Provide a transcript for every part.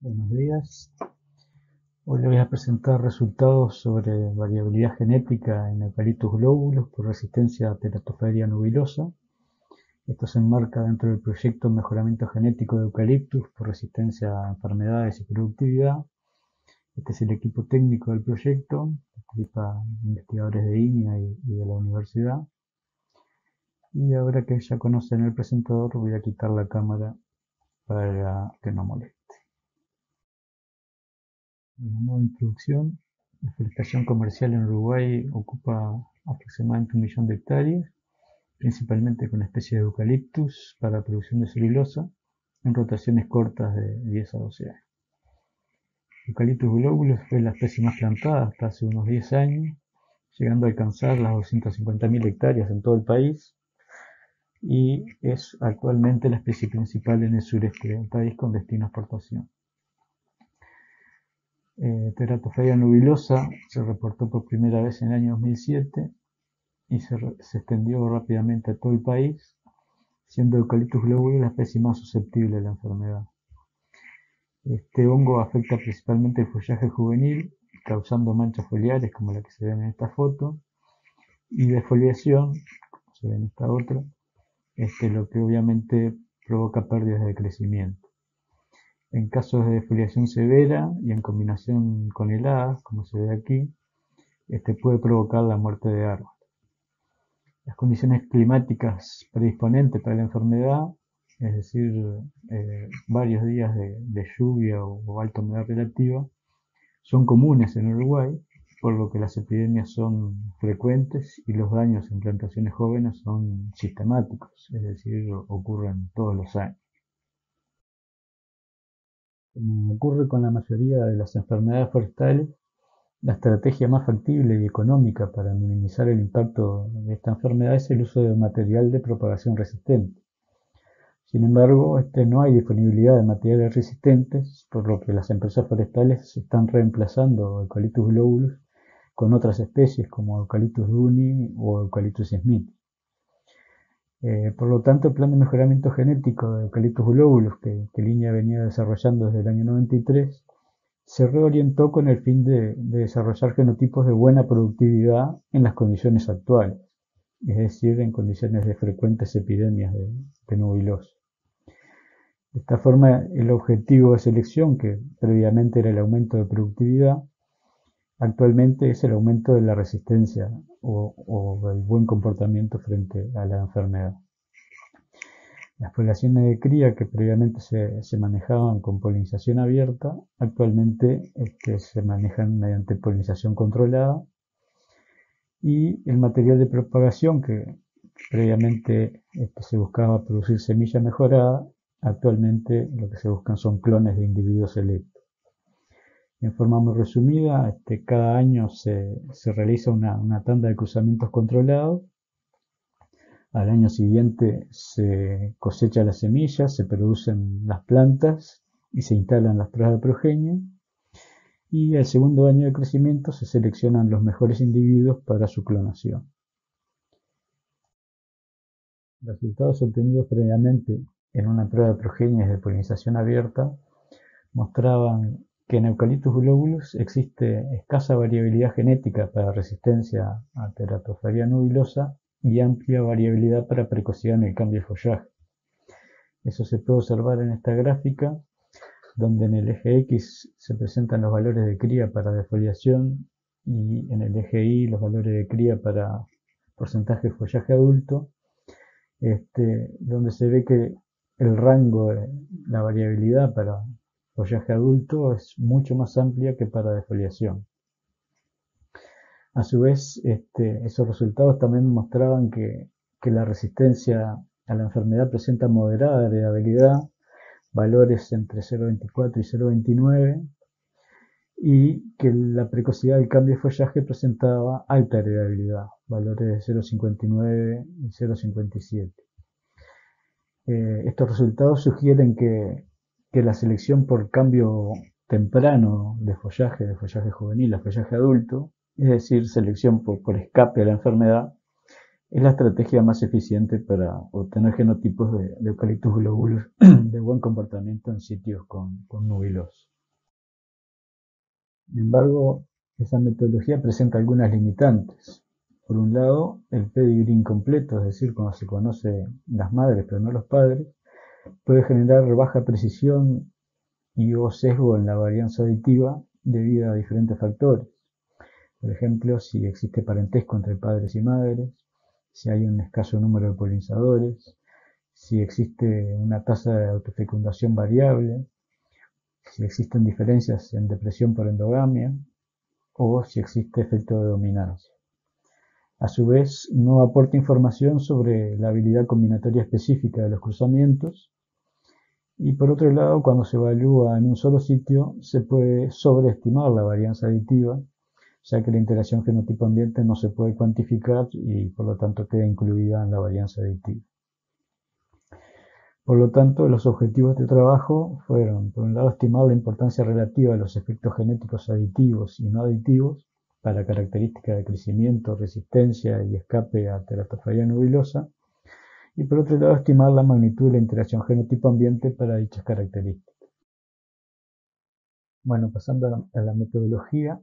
Buenos días. Hoy les voy a presentar resultados sobre variabilidad genética en Eucalyptus globulus por resistencia a Teratophobia nubilosa. Esto se enmarca dentro del proyecto Mejoramiento Genético de Eucalyptus por resistencia a enfermedades y productividad. Este es el equipo técnico del proyecto, participan investigadores de INIA y de la universidad. Y ahora que ya conocen el presentador, voy a quitar la cámara para que no moleste. Bueno, modo de introducción. La forestación comercial en Uruguay ocupa aproximadamente 1 millón de hectáreas, principalmente con especies de eucaliptus para producción de celulosa, en rotaciones cortas de 10 a 12 años. Eucalyptus globulus fue la especie más plantada hasta hace unos 10 años, llegando a alcanzar las 250.000 hectáreas en todo el país, y es actualmente la especie principal en el sureste del país con destino a exportación. Teratophobia nubilosa se reportó por primera vez en el año 2007 y se extendió rápidamente a todo el país, siendo Eucalyptus globulus la especie más susceptible de la enfermedad. Este hongo afecta principalmente el follaje juvenil, causando manchas foliares como la que se ve en esta foto, y defoliación, como se ve en esta otra, lo que obviamente provoca pérdidas de crecimiento. En casos de defoliación severa y en combinación con heladas, como se ve aquí, puede provocar la muerte de árboles. Las condiciones climáticas predisponentes para la enfermedad, es decir, varios días de lluvia o alta humedad relativa, son comunes en Uruguay, por lo que las epidemias son frecuentes y los daños en plantaciones jóvenes son sistemáticos, es decir, ocurren todos los años. Como ocurre con la mayoría de las enfermedades forestales, la estrategia más factible y económica para minimizar el impacto de esta enfermedad es el uso de material de propagación resistente. Sin embargo, no hay disponibilidad de materiales resistentes, por lo que las empresas forestales están reemplazando Eucalyptus globulus con otras especies como Eucalyptus duni o Eucalyptus smith. Por lo tanto, el plan de mejoramiento genético de Eucalyptus globulus que Línea venía desarrollando desde el año 93 se reorientó con el fin de desarrollar genotipos de buena productividad en las condiciones actuales, es decir, en condiciones de frecuentes epidemias de nubilosa. De esta forma, el objetivo de selección, que previamente era el aumento de productividad, actualmente es el aumento de la resistencia o el buen comportamiento frente a la enfermedad. Las poblaciones de cría que previamente se manejaban con polinización abierta, actualmente se manejan mediante polinización controlada, y el material de propagación que previamente se buscaba producir semilla mejorada, actualmente lo que se buscan son clones de individuos selectos. En forma muy resumida, cada año se realiza una tanda de cruzamientos controlados. Al año siguiente se cosecha las semillas, se producen las plantas y se instalan las pruebas de progenie. Y al segundo año de crecimiento se seleccionan los mejores individuos para su clonación. Los resultados obtenidos previamente en una prueba de progenies de polinización abierta mostraban que en Eucalyptus globulus existe escasa variabilidad genética para resistencia a Teratophobia nubilosa y amplia variabilidad para precocidad en el cambio de follaje. Eso se puede observar en esta gráfica, donde en el eje X se presentan los valores de cría para defoliación y en el eje Y los valores de cría para porcentaje de follaje adulto, donde se ve que el rango de la variabilidad para follaje adulto es mucho más amplia que para defoliación. A su vez, esos resultados también mostraban que la resistencia a la enfermedad presenta moderada heredabilidad, valores entre 0,24 y 0,29, y que la precocidad del cambio de follaje presentaba alta heredabilidad, valores de 0,59 y 0,57. Estos resultados sugieren que la selección por cambio temprano de follaje juvenil a follaje adulto, es decir, selección por escape a la enfermedad, es la estrategia más eficiente para obtener genotipos de Eucalyptus globulus de buen comportamiento en sitios con nubilosa. Sin embargo, esa metodología presenta algunas limitantes. Por un lado, el pedigrí incompleto, es decir, cuando se conocen las madres pero no los padres, puede generar baja precisión y o sesgo en la varianza aditiva debido a diferentes factores. Por ejemplo, si existe parentesco entre padres y madres, si hay un escaso número de polinizadores, si existe una tasa de autofecundación variable, si existen diferencias en depresión por endogamia o si existe efecto de dominancia. A su vez, no aporta información sobre la habilidad combinatoria específica de los cruzamientos. Y por otro lado, cuando se evalúa en un solo sitio, se puede sobreestimar la varianza aditiva, ya que la interacción genotipo-ambiente no se puede cuantificar y por lo tanto queda incluida en la varianza aditiva. Por lo tanto, los objetivos de trabajo fueron, por un lado, estimar la importancia relativa de los efectos genéticos aditivos y no aditivos para características de crecimiento, resistencia y escape a teratofobia nubilosa, y por otro lado, estimar la magnitud de la interacción genotipo-ambiente para dichas características. Bueno, pasando a la metodología,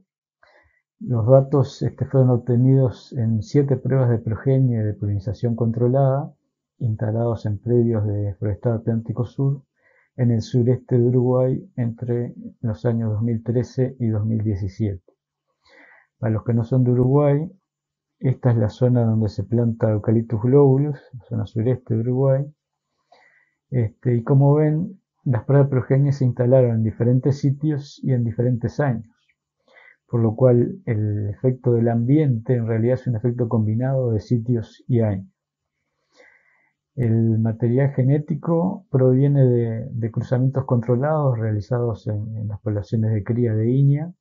los datos fueron obtenidos en 7 pruebas de progenie de polinización controlada, instalados en predios de Forestal Atlántico Sur, en el sureste de Uruguay entre los años 2013 y 2017. Para los que no son de Uruguay, esta es la zona donde se planta Eucalyptus globulus, la zona sureste de Uruguay. Y como ven, las pruebas de progenie se instalaron en diferentes sitios y en diferentes años, por lo cual el efecto del ambiente en realidad es un efecto combinado de sitios y años. El material genético proviene de cruzamientos controlados realizados en las poblaciones de cría de Iña.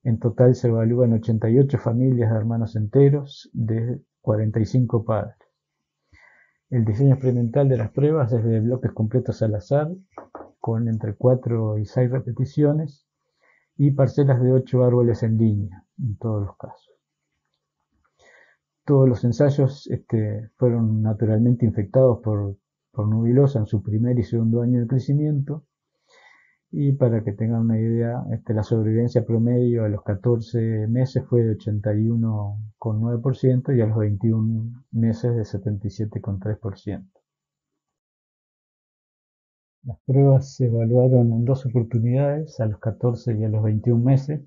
En total se evalúan 88 familias de hermanos enteros de 45 padres. El diseño experimental de las pruebas es de bloques completos al azar, con entre 4 y 6 repeticiones, y parcelas de 8 árboles en línea, en todos los casos. Todos los ensayos fueron naturalmente infectados por nubilosa en su primer y segundo año de crecimiento. Y para que tengan una idea, la sobrevivencia promedio a los 14 meses fue de 81,9% y a los 21 meses de 77,3%. Las pruebas se evaluaron en 2 oportunidades, a los 14 y a los 21 meses.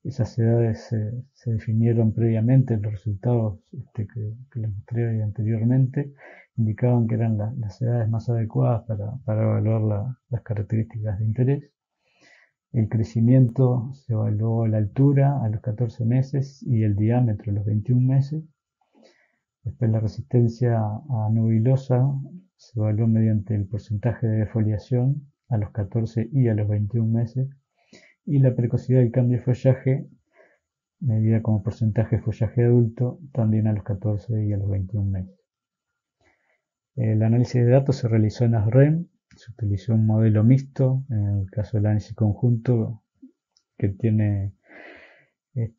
Esas edades se definieron previamente. Los resultados que les mostré anteriormente indicaban que eran las edades más adecuadas para evaluar las características de interés. El crecimiento se evaluó la altura a los 14 meses y el diámetro a los 21 meses. Después la resistencia a nubilosa se evaluó mediante el porcentaje de defoliación a los 14 y a los 21 meses. Y la precocidad del cambio de follaje, medida como porcentaje de follaje adulto, también a los 14 y a los 21 meses. El análisis de datos se realizó en ASREM, se utilizó un modelo mixto, en el caso del análisis conjunto, que tiene el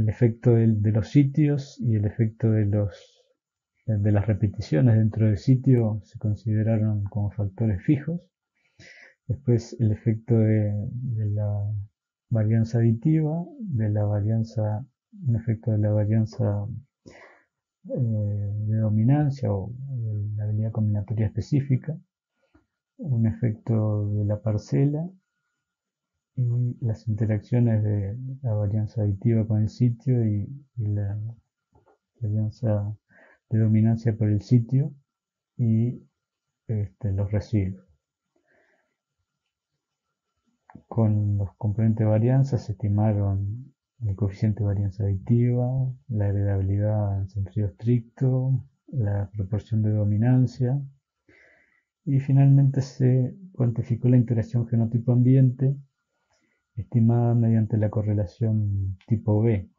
efecto de los sitios y el efecto de las repeticiones dentro del sitio se consideraron como factores fijos. Después el efecto de la varianza aditiva, un efecto de la varianza de dominancia o de la habilidad combinatoria específica, un efecto de la parcela y las interacciones de la varianza aditiva con el sitio y la varianza de dominancia por el sitio y los residuos. Con los componentes de varianza se estimaron el coeficiente de varianza aditiva, la heredabilidad en sentido estricto, la proporción de dominancia y finalmente se cuantificó la interacción genotipo-ambiente estimada mediante la correlación tipo B,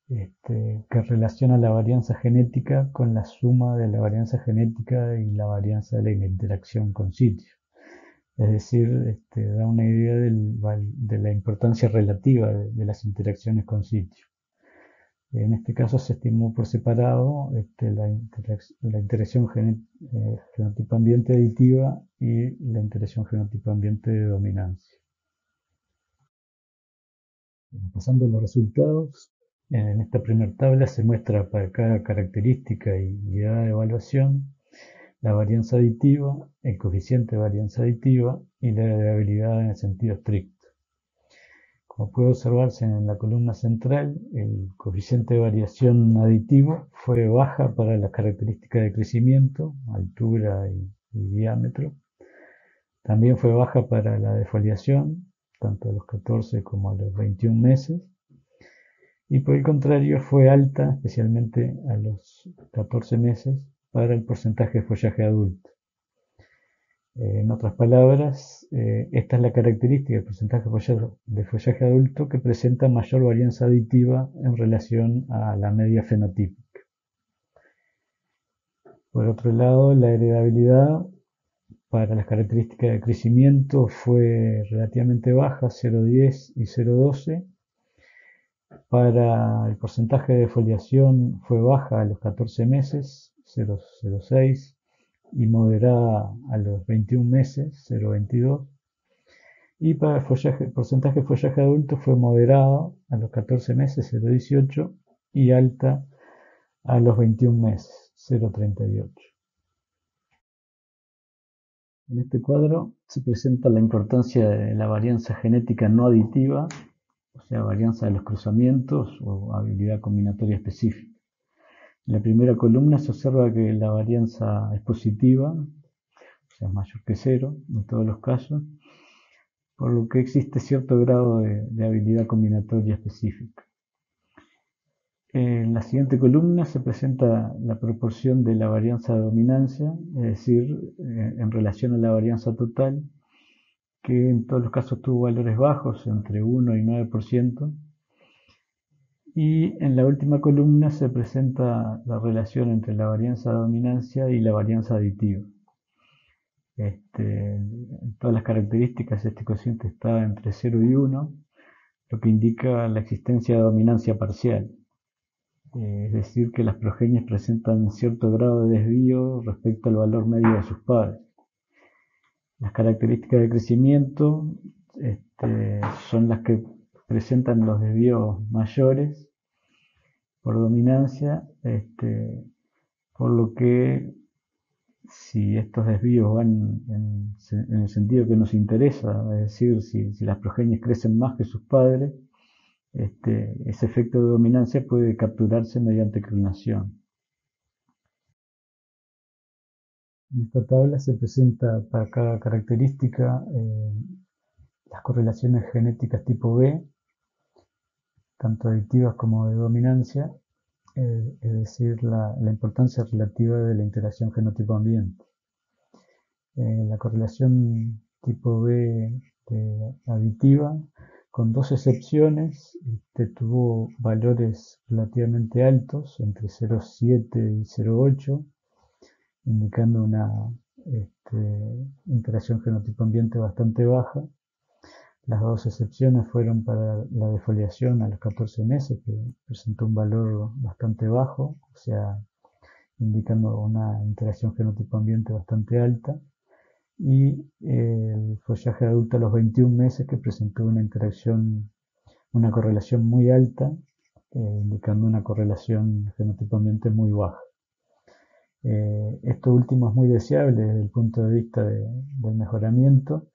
que relaciona la varianza genética con la suma de la varianza genética y la varianza de la interacción con sitio. Es decir, da una idea de la importancia relativa de las interacciones con sitio. En este caso se estimó por separado la interacción genotipo-ambiente aditiva y la interacción genotipo-ambiente de dominancia. Pasando los resultados, en esta primera tabla se muestra para cada característica y unidad de evaluación la varianza aditiva, el coeficiente de varianza aditiva y la heredabilidad en el sentido estricto. Como puede observarse en la columna central, el coeficiente de variación aditivo fue baja para las características de crecimiento, altura y diámetro. También fue baja para la defoliación, tanto a los 14 como a los 21 meses. Y por el contrario fue alta, especialmente a los 14 meses, para el porcentaje de follaje adulto. En otras palabras, esta es la característica del porcentaje de follaje adulto que presenta mayor varianza aditiva en relación a la media fenotípica. Por otro lado, la heredabilidad para las características de crecimiento fue relativamente baja, 0,10 y 0,12. Para el porcentaje de foliación fue baja a los 14 meses, 0,06, y moderada a los 21 meses, 0,22. Y para el porcentaje de follaje adulto fue moderada a los 14 meses, 0,18, y alta a los 21 meses, 0,38. En este cuadro se presenta la importancia de la varianza genética no aditiva, o sea, varianza de los cruzamientos o habilidad combinatoria específica. En la primera columna se observa que la varianza es positiva, o sea, es mayor que cero en todos los casos, por lo que existe cierto grado de habilidad combinatoria específica. En la siguiente columna se presenta la proporción de la varianza de dominancia, es decir, en relación a la varianza total, que en todos los casos tuvo valores bajos, entre 1 y 9%. Y en la última columna se presenta la relación entre la varianza de dominancia y la varianza aditiva. En todas las características este cociente está entre 0 y 1, lo que indica la existencia de dominancia parcial. Es decir, que las progenies presentan cierto grado de desvío respecto al valor medio de sus padres. Las características de crecimiento son las que presentan los desvíos mayores por dominancia, por lo que si estos desvíos van en el sentido que nos interesa, es decir, si las progenies crecen más que sus padres, ese efecto de dominancia puede capturarse mediante clonación. En esta tabla se presenta para cada característica las correlaciones genéticas tipo B, tanto aditivas como de dominancia, es decir, la importancia relativa de la interacción genotipo-ambiente. La correlación tipo B aditiva, con dos excepciones, tuvo valores relativamente altos, entre 0,7 y 0,8, indicando una interacción genotipo-ambiente bastante baja. Las dos excepciones fueron para la defoliación a los 14 meses, que presentó un valor bastante bajo, o sea, indicando una interacción genotipo-ambiente bastante alta, y el follaje adulto a los 21 meses, que presentó una correlación muy alta, indicando una correlación genotipo-ambiente muy baja. Esto último es muy deseable desde el punto de vista del mejoramiento,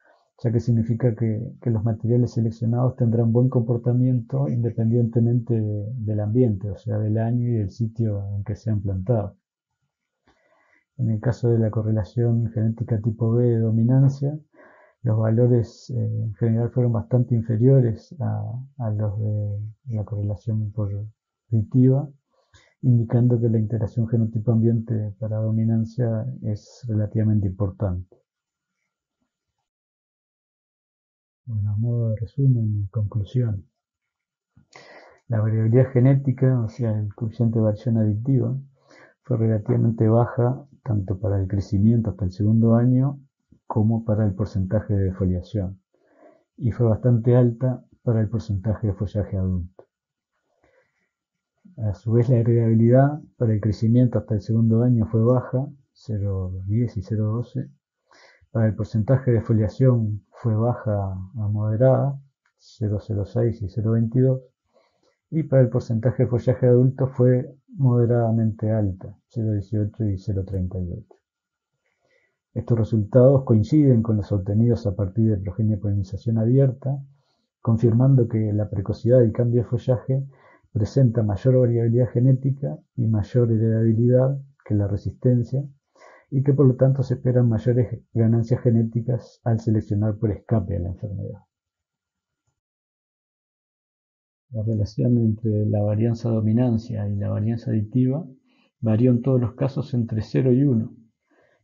ya que significa que los materiales seleccionados tendrán buen comportamiento independientemente del ambiente, o sea, del año y del sitio en que sean plantados. En el caso de la correlación genética tipo B de dominancia, los valores en general fueron bastante inferiores a los de la correlación positiva, indicando que la interacción genotipo-ambiente para dominancia es relativamente importante. Bueno, a modo de resumen y conclusión, la variabilidad genética, o sea, el coeficiente de variación aditiva, fue relativamente baja tanto para el crecimiento hasta el segundo año como para el porcentaje de defoliación, y fue bastante alta para el porcentaje de follaje adulto. A su vez, la heredabilidad para el crecimiento hasta el segundo año fue baja, 0,10 y 0,12. Para el porcentaje de foliación fue baja a moderada, 0,06 y 0,22, y para el porcentaje de follaje adulto fue moderadamente alta, 0,18 y 0,38. Estos resultados coinciden con los obtenidos a partir de progenie polinización abierta, confirmando que la precocidad del cambio de follaje presenta mayor variabilidad genética y mayor heredabilidad que la resistencia, y que por lo tanto se esperan mayores ganancias genéticas al seleccionar por escape a la enfermedad. La relación entre la varianza-dominancia y la varianza aditiva varió en todos los casos entre 0 y 1,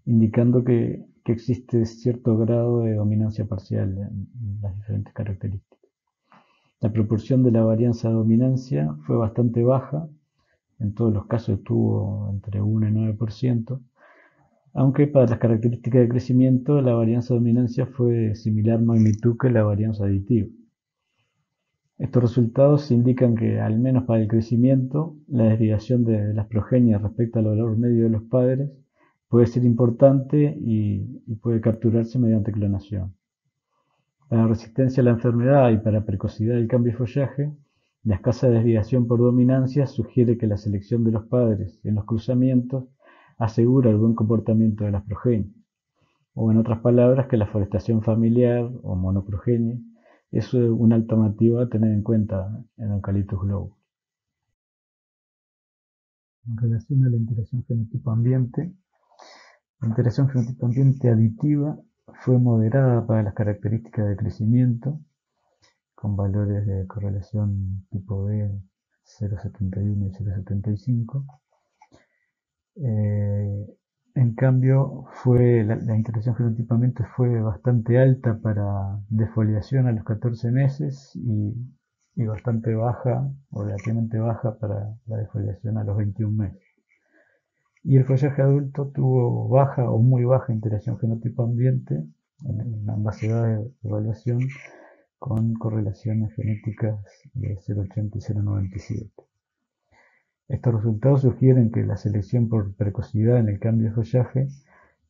indicando que existe cierto grado de dominancia parcial en las diferentes características. La proporción de la varianza-dominancia fue bastante baja, en todos los casos estuvo entre 1 y 9%, aunque para las características de crecimiento la varianza-dominancia fue de similar magnitud que la varianza aditiva. Estos resultados indican que, al menos para el crecimiento, la desviación de las progenies respecto al valor medio de los padres puede ser importante y puede capturarse mediante clonación. Para resistencia a la enfermedad y para precocidad del cambio de follaje, la escasa desviación por dominancia sugiere que la selección de los padres en los cruzamientos asegura el buen comportamiento de las progenies, o en otras palabras, que la forestación familiar o monoprogenie es una alternativa a tener en cuenta en Eucalyptus globulus. En relación a la interacción fenotipo-ambiente, la interacción fenotipo-ambiente aditiva fue moderada para las características de crecimiento, con valores de correlación tipo B 0,71 y 0,75. En cambio, la interacción fenotipo-ambiente fue bastante alta para defoliación a los 14 meses y bastante baja, o relativamente baja, para la defoliación a los 21 meses. Y el follaje adulto tuvo baja o muy baja interacción fenotipo-ambiente en ambas edades de evaluación, con correlaciones genéticas de 0,80 y 0,97. Estos resultados sugieren que la selección por precocidad en el cambio de follaje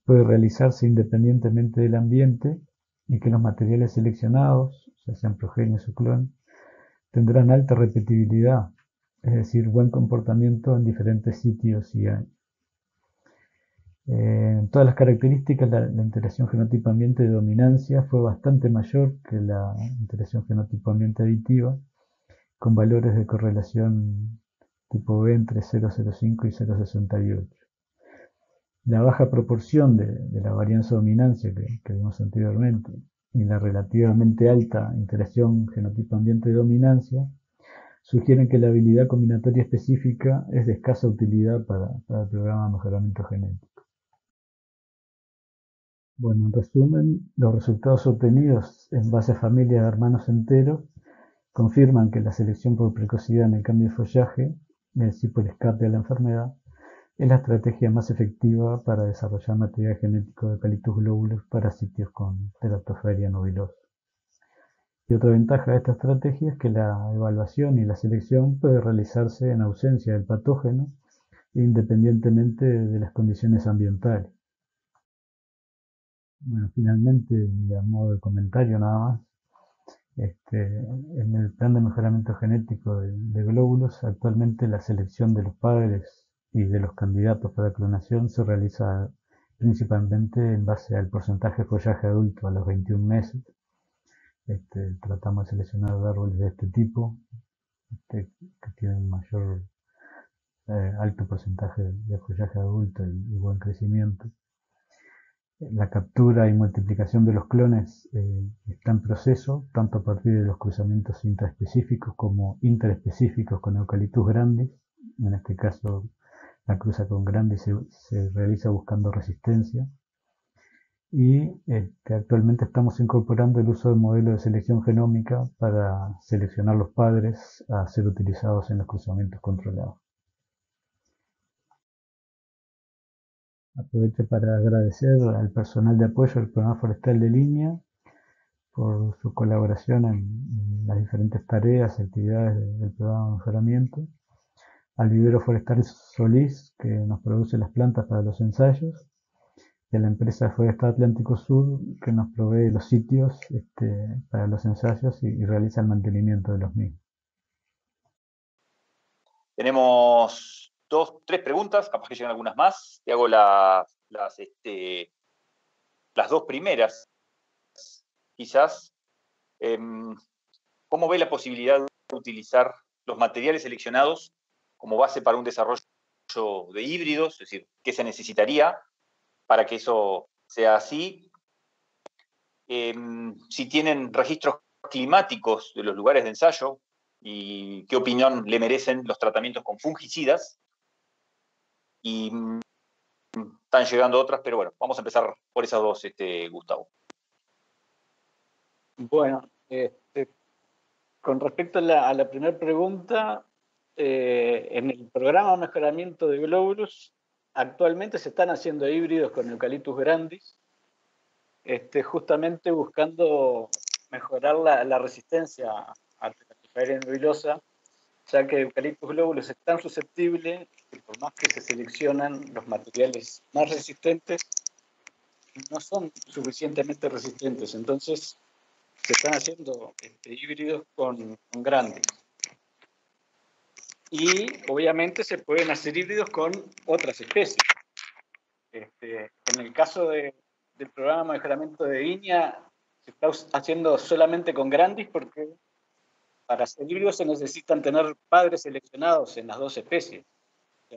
puede realizarse independientemente del ambiente, y que los materiales seleccionados, ya sean progenies o clon, tendrán alta repetibilidad, es decir, buen comportamiento en diferentes sitios y años. En todas las características, la interacción fenotipo-ambiente de dominancia fue bastante mayor que la interacción fenotipo-ambiente aditiva, con valores de correlación tipo B entre 0,05 y 0,68. La baja proporción de la varianza-dominancia que vimos anteriormente y la relativamente alta interacción genotipo-ambiente-dominancia sugieren que la habilidad combinatoria específica es de escasa utilidad para el programa de mejoramiento genético. Bueno, en resumen, los resultados obtenidos en base a familias de hermanos enteros confirman que la selección por precocidad en el cambio de follaje, es decir, por escape a la enfermedad, es la estrategia más efectiva para desarrollar material genético de Eucalyptus globulus para sitios con Teratophaeria nubilosa. Y otra ventaja de esta estrategia es que la evaluación y la selección puede realizarse en ausencia del patógeno, independientemente de las condiciones ambientales. Bueno, finalmente, y a modo de comentario nada más, en el plan de mejoramiento genético de glóbulos, actualmente la selección de los padres y de los candidatos para clonación se realiza principalmente en base al porcentaje de follaje adulto a los 21 meses. Tratamos de seleccionar árboles de este tipo, que tienen mayor alto porcentaje de follaje adulto y buen crecimiento. La captura y multiplicación de los clones está en proceso, tanto a partir de los cruzamientos intraespecíficos como interespecíficos con Eucalyptus grandis. En este caso, la cruza con grandis se realiza buscando resistencia. Y actualmente estamos incorporando el uso de modelos de selección genómica para seleccionar los padres a ser utilizados en los cruzamientos controlados. Aprovecho para agradecer al personal de apoyo del Programa Forestal de Línea por su colaboración en las diferentes tareas y actividades del programa de mejoramiento, al vivero forestal Solís, que nos produce las plantas para los ensayos, de la empresa Foresta Atlántico Sur, que nos provee los sitios para los ensayos y realiza el mantenimiento de los mismos. Tenemos tres preguntas, capaz que llegan algunas más. Te hago las dos primeras, quizás. ¿Cómo ve la posibilidad de utilizar los materiales seleccionados como base para un desarrollo de híbridos? Es decir, ¿qué se necesitaría para que eso sea así? Si tienen registros climáticos de los lugares de ensayo y qué opinión le merecen los tratamientos con fungicidas. Y están llegando otras, pero bueno, vamos a empezar por esas dos, Gustavo. Bueno, con respecto a la primera pregunta, en el programa de mejoramiento de Globulus, actualmente se están haciendo híbridos con Eucalyptus grandis, justamente buscando mejorar la resistencia a la Tachyphyllum ruidosa, ya que Eucalyptus globulus es tan susceptible que por más que se seleccionan los materiales más resistentes, no son suficientemente resistentes. Entonces se están haciendo híbridos con grandes. Y obviamente se pueden hacer híbridos con otras especies. En el caso del programa de mejoramiento de viña, se está haciendo solamente con grandis porque para hacer híbridos se necesitan tener padres seleccionados en las dos especies.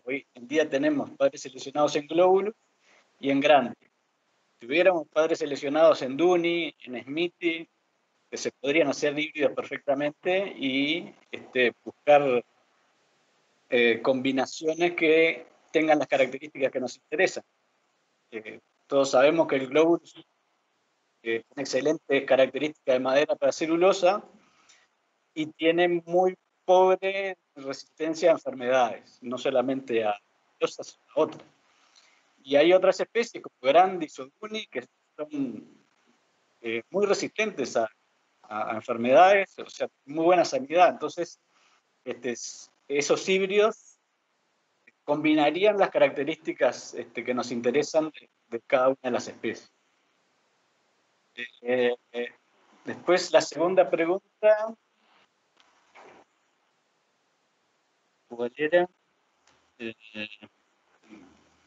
Hoy en día tenemos padres seleccionados en glóbulos y en grandis. Si tuviéramos padres seleccionados en Duni, en Smithy, que se podrían hacer híbridos perfectamente y buscar combinaciones que tengan las características que nos interesan. Todos sabemos que el globulus tiene excelentes características de madera para celulosa y tiene muy pobre resistencia a enfermedades, no solamente a celulosas, sino a otras. Y hay otras especies como Grandis o Duni que son muy resistentes a enfermedades, o sea, muy buena sanidad. Entonces, esos híbridos combinarían las características que nos interesan de cada una de las especies. Después, la segunda pregunta, ¿cuál era?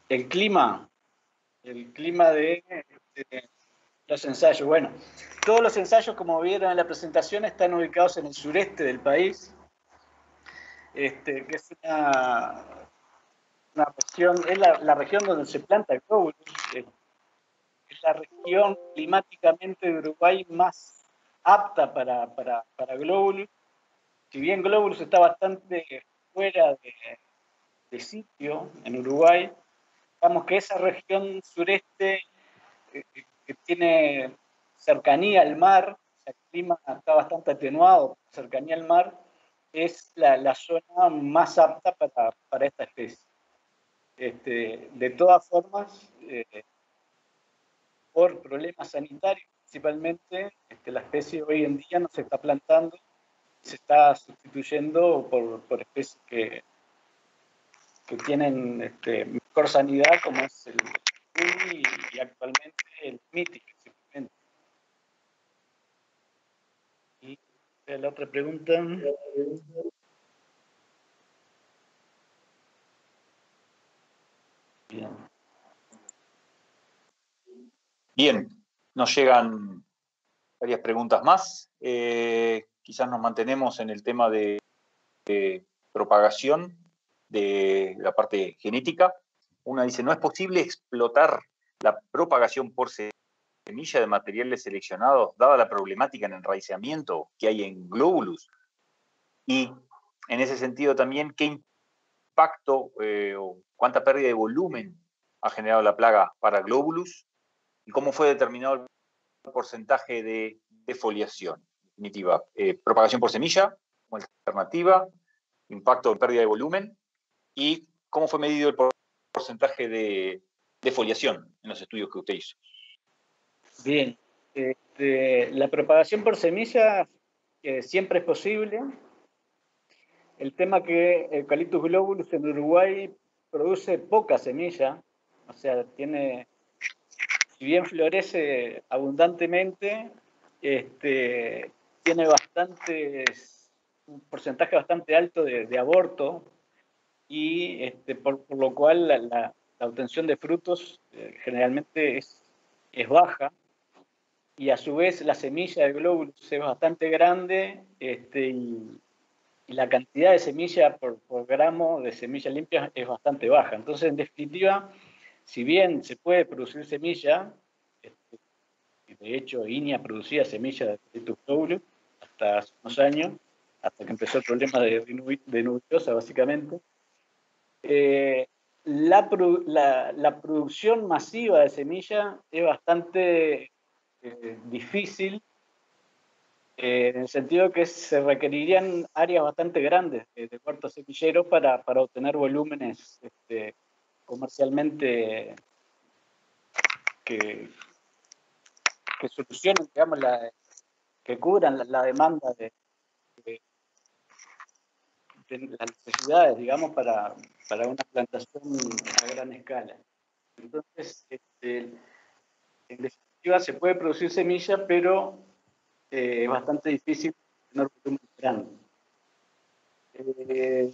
El clima de los ensayos. Bueno, todos los ensayos, como vieron en la presentación, están ubicados en el sureste del país, que es una región, es la región donde se planta el glóbulos. Es la región climáticamente de Uruguay más apta para glóbulos. Si bien glóbulos está bastante fuera de sitio en Uruguay, digamos que esa región sureste que tiene cercanía al mar, el clima está bastante atenuado, cercanía al mar, es la zona más apta para esta especie. De todas formas, por problemas sanitarios principalmente, la especie hoy en día no se está plantando, se está sustituyendo por especies que tienen mejor sanidad, como es el Uni y actualmente el Miti, principalmente. Y la otra pregunta. Bien, nos llegan varias preguntas más. Quizás nos mantenemos en el tema de propagación de la parte genética. Una dice, ¿no es posible explotar la propagación por semilla de materiales seleccionados, dada la problemática en enraizamiento que hay en glóbulos? Y en ese sentido también, ¿qué impacto o cuánta pérdida de volumen ha generado la plaga para glóbulos? ¿Y cómo fue determinado el porcentaje de defoliación? En definitiva, propagación por semilla como alternativa, impacto de pérdida de volumen, y cómo fue medido el porcentaje de defoliación en los estudios que usted hizo. Bien, la propagación por semilla siempre es posible. El tema que Eucalyptus globulus en Uruguay produce poca semilla, o sea, tiene si bien florece abundantemente, tiene un porcentaje bastante alto de aborto, y por lo cual la obtención de frutos generalmente es baja, y a su vez la semilla de glóbulos es bastante grande, y la cantidad de semilla por gramo de semilla limpia es bastante baja. Entonces, en definitiva, si bien se puede producir semilla, de hecho INEA producía semilla de Detritus globulus hasta hace unos años, hasta que empezó el problema de nubiosa, básicamente. La producción masiva de semilla es bastante difícil, en el sentido que se requerirían áreas bastante grandes de huerto semillero para obtener volúmenes comercialmente que solucionen, digamos, que cubran la demanda de las necesidades, digamos, para una plantación a gran escala. Entonces, en definitiva, se puede producir semilla, pero es bastante difícil tener volúmenes grandes.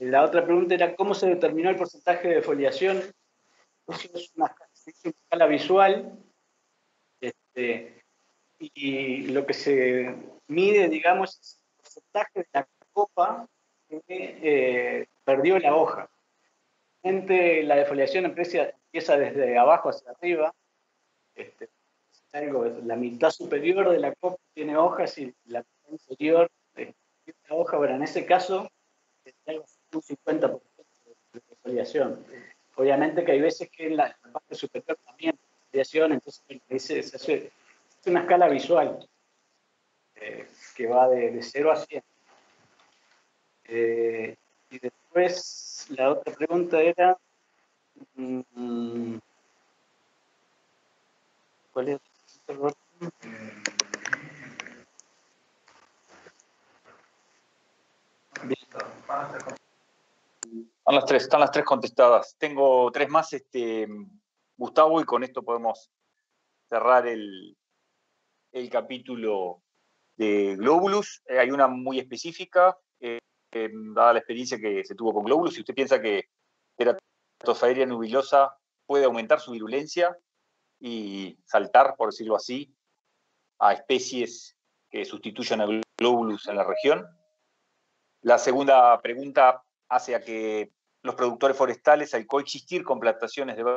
La otra pregunta era cómo se determinó el porcentaje de foliación. Eso es una escala visual, y lo que se mide, digamos, es el porcentaje de la copa que perdió la hoja. La defoliación empieza desde abajo hacia arriba. La mitad superior de la copa tiene hojas y la mitad inferior tiene hoja. Bueno, en ese caso es un 50% de defoliación. Obviamente que hay veces que en la parte superior también hay defoliación, entonces se hace una escala visual que va de 0 a 100. Y después la otra pregunta era ¿cuál es? Están las tres contestadas. Tengo tres más, Gustavo, y con esto podemos cerrar el capítulo de Globulus. Hay una muy específica, dada la experiencia que se tuvo con Globulus. Si usted piensa que Teratophaeria nubilosa puede aumentar su virulencia y saltar, por decirlo así, a especies que sustituyan a Globulus en la región. La segunda pregunta hace a que los productores forestales, al coexistir con plantaciones de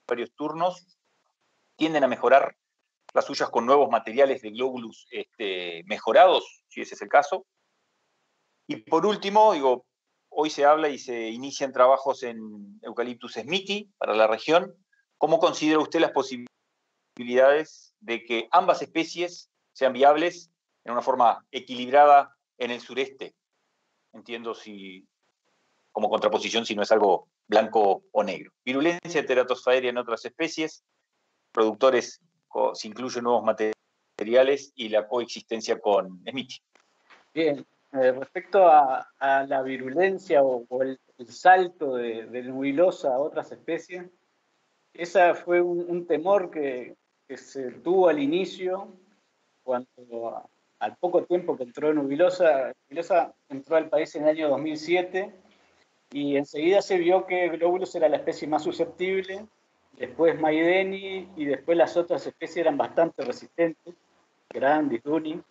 varios turnos, tienden a mejorar las suyas con nuevos materiales de Globulus mejorados, si ese es el caso. Y por último, hoy se habla y se inician trabajos en Eucalyptus smithi para la región. ¿Cómo considera usted las posibilidades de que ambas especies sean viables en una forma equilibrada en el sureste? Entiendo como contraposición si no es algo blanco o negro. Virulencia de Teratophaeria en otras especies, productores, se incluyen nuevos materiales y la coexistencia con smithi. Bien, respecto a la virulencia o el salto de nubilosa a otras especies, esa fue un temor que se tuvo al inicio, cuando al poco tiempo que entró nubilosa entró al país en el año 2007, y enseguida se vio que Globulus era la especie más susceptible, después Maideni, y después las otras especies eran bastante resistentes, Grandis, Duni,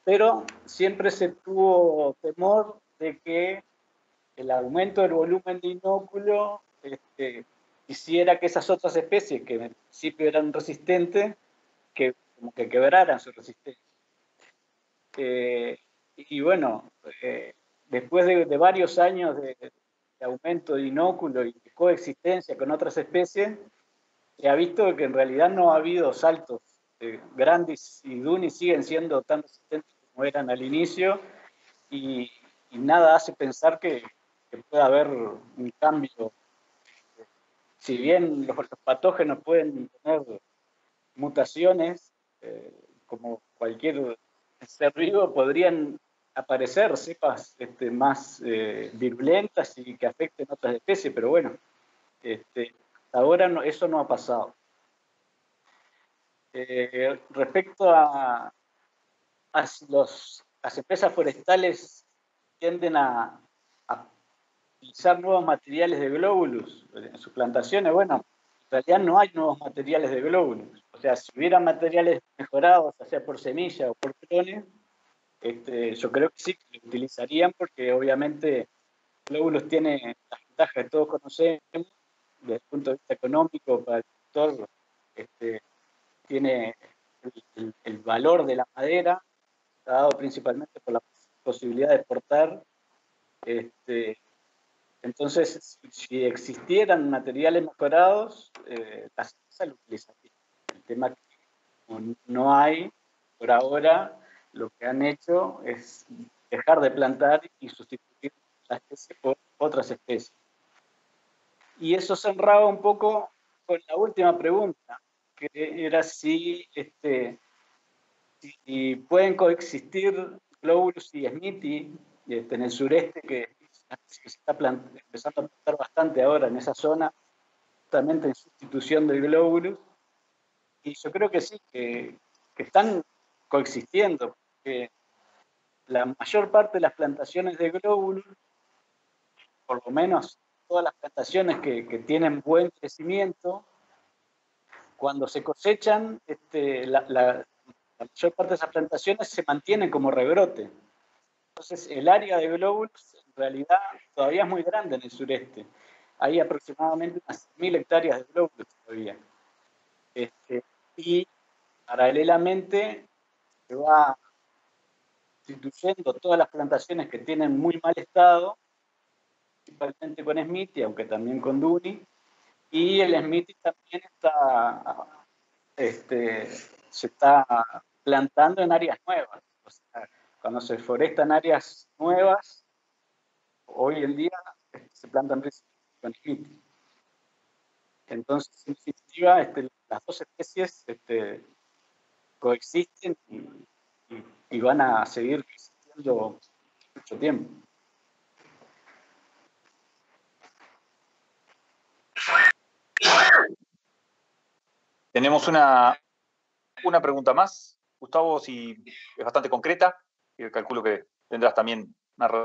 pero siempre se tuvo temor de que el aumento del volumen de inóculo hiciera que esas otras especies, que en el principio eran resistentes, que como que quebraran su resistencia. Y bueno, después de varios años de aumento de inóculo y de coexistencia con otras especies, se ha visto que en realidad no ha habido saltos. Grandis y Duni siguen siendo tan resistentes como eran al inicio, y nada hace pensar que pueda haber un cambio. Si bien los patógenos pueden tener mutaciones, como cualquier ser vivo, podrían aparecer cepas más virulentas y que afecten otras especies, pero bueno, ahora eso no ha pasado. Respecto a si las empresas forestales tienden a utilizar nuevos materiales de glóbulos en sus plantaciones, bueno, en realidad no hay nuevos materiales de glóbulos. O sea, si hubiera materiales mejorados, ya sea por semilla o por clones, yo creo que sí que lo utilizarían, porque obviamente glóbulos tiene las ventajas que todos conocemos desde el punto de vista económico. Para el sector tiene el valor de la madera, dado principalmente por la posibilidad de exportar. Entonces, si existieran materiales mejorados, las empresas lo utilizarían. El tema que no hay por ahora, lo que han hecho es dejar de plantar y sustituir la especie por otras especies. Y eso se enraba un poco con la última pregunta, que era si pueden coexistir Globulus y Smithy en el sureste, que se está empezando a plantar bastante ahora en esa zona, justamente en sustitución del Globulus. Y yo creo que sí, que están coexistiendo, porque la mayor parte de las plantaciones de Globulus, por lo menos todas las plantaciones que tienen buen crecimiento, cuando se cosechan, la mayor parte de esas plantaciones se mantienen como rebrote. Entonces, el área de glóbulos en realidad todavía es muy grande en el sureste. Hay aproximadamente unas 1.000 hectáreas de glóbulos todavía. Y paralelamente se va sustituyendo todas las plantaciones que tienen muy mal estado, principalmente con Smithy, aunque también con Duni, y el Smithy también se está plantando en áreas nuevas. O sea, cuando se forestan áreas nuevas, hoy en día se plantan con Smithy. Entonces, en definitiva, las dos especies coexisten y van a seguir existiendo mucho tiempo. Tenemos una pregunta más, Gustavo, si es bastante concreta, y calculo que tendrás también una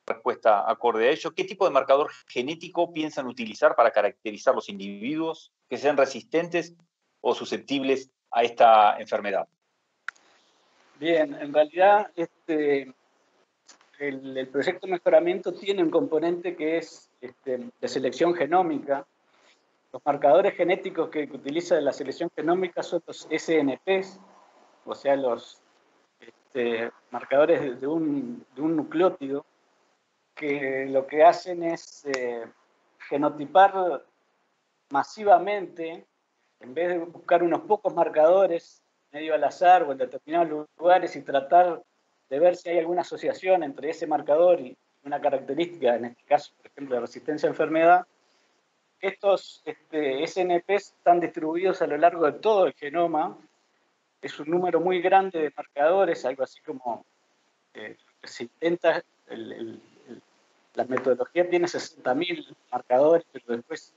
respuesta acorde a ello. ¿Qué tipo de marcador genético piensan utilizar para caracterizar los individuos que sean resistentes o susceptibles a esta enfermedad? Bien, en realidad el proyecto de mejoramiento tiene un componente que es de selección genómica. Los marcadores genéticos que utiliza la selección genómica son los SNPs, o sea, los marcadores de un nucleótido, que lo que hacen es genotipar masivamente, en vez de buscar unos pocos marcadores medio al azar o en determinados lugares y tratar de ver si hay alguna asociación entre ese marcador y una característica, en este caso, por ejemplo, de resistencia a enfermedad. Estos SNPs están distribuidos a lo largo de todo el genoma. Es un número muy grande de marcadores, algo así como se intenta, la metodología tiene 60.000 marcadores, pero después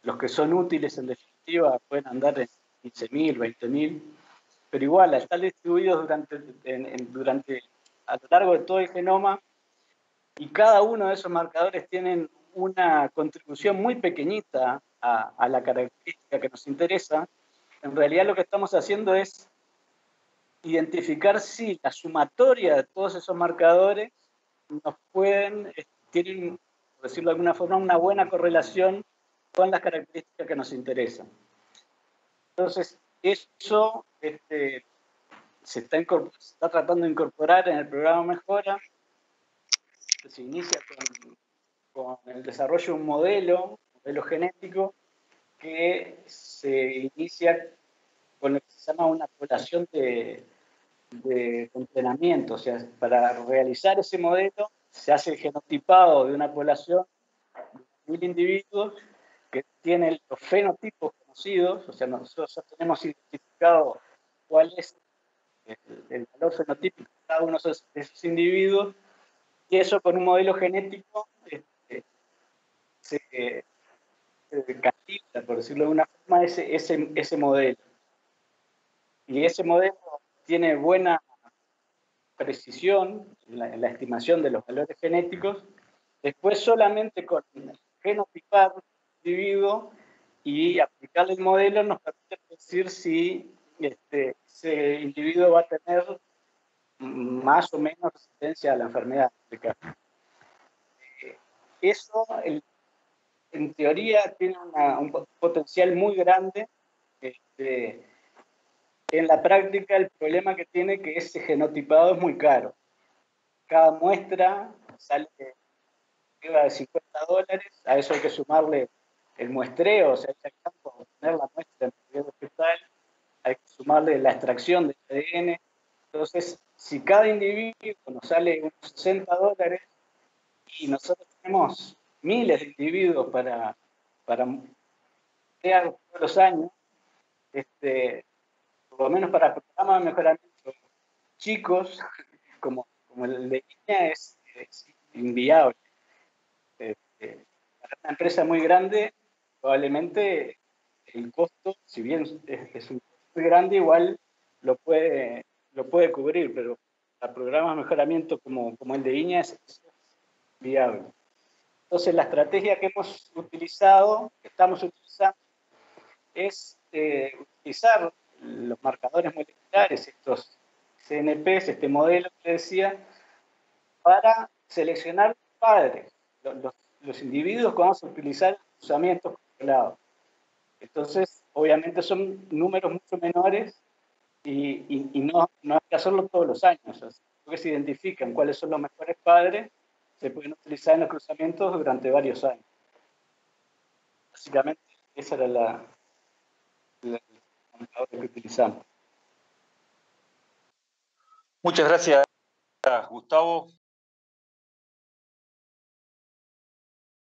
los que son útiles en definitiva pueden andar en 15.000, 20.000, pero igual, al estar distribuidos durante a lo largo de todo el genoma, y cada uno de esos marcadores tienen una contribución muy pequeñita a la característica que nos interesa, en realidad lo que estamos haciendo es identificar si la sumatoria de todos esos marcadores nos tienen, por decirlo de alguna forma, una buena correlación con las características que nos interesan. Entonces, eso se está tratando de incorporar en el programa Mejora. Se inicia con el desarrollo de un modelo genético que se inicia con lo que se llama una población de entrenamiento. O sea, para realizar ese modelo se hace el genotipado de una población de 1.000 individuos que tienen los fenotipos conocidos. O sea, nosotros ya tenemos identificado cuál es el valor fenotípico de cada uno de esos individuos, y eso con un modelo genético se calibra, por decirlo de una forma, ese modelo. y ese modelo tiene buena precisión en la estimación de los valores genéticos. Después solamente con genotipar un individuo y aplicarle el modelo nos permite decir si ese individuo va a tener más o menos resistencia a la enfermedad. Eso, en teoría, tiene un potencial muy grande. En la práctica, el problema que tiene es que ese genotipado es muy caro. Cada muestra sale arriba de $50, a eso hay que sumarle el muestreo, o sea, hay que obtener la muestra en material vegetal, hay que sumarle la extracción del ADN. Entonces, si cada individuo nos sale unos $60 y nosotros tenemos miles de individuos para crear todos los años, por lo menos para programas de mejoramiento chicos, como el de línea, es inviable. Para una empresa muy grande, probablemente el costo, si bien es un costo muy grande, igual lo puede cubrir, pero para programas de mejoramiento como el de INEA es viable. Entonces, la estrategia que hemos utilizado, que estamos utilizando, es utilizar los marcadores moleculares, estos CNPs, este modelo que decía, para seleccionar padres, los individuos que vamos a utilizar en cruzamientos controlados. Entonces, obviamente son números mucho menores y no hay que hacerlo todos los años. Así que se identifican cuáles son los mejores padres, se pueden utilizar en los cruzamientos durante varios años. Básicamente, esa era la que utilizamos. Muchas gracias, Gustavo.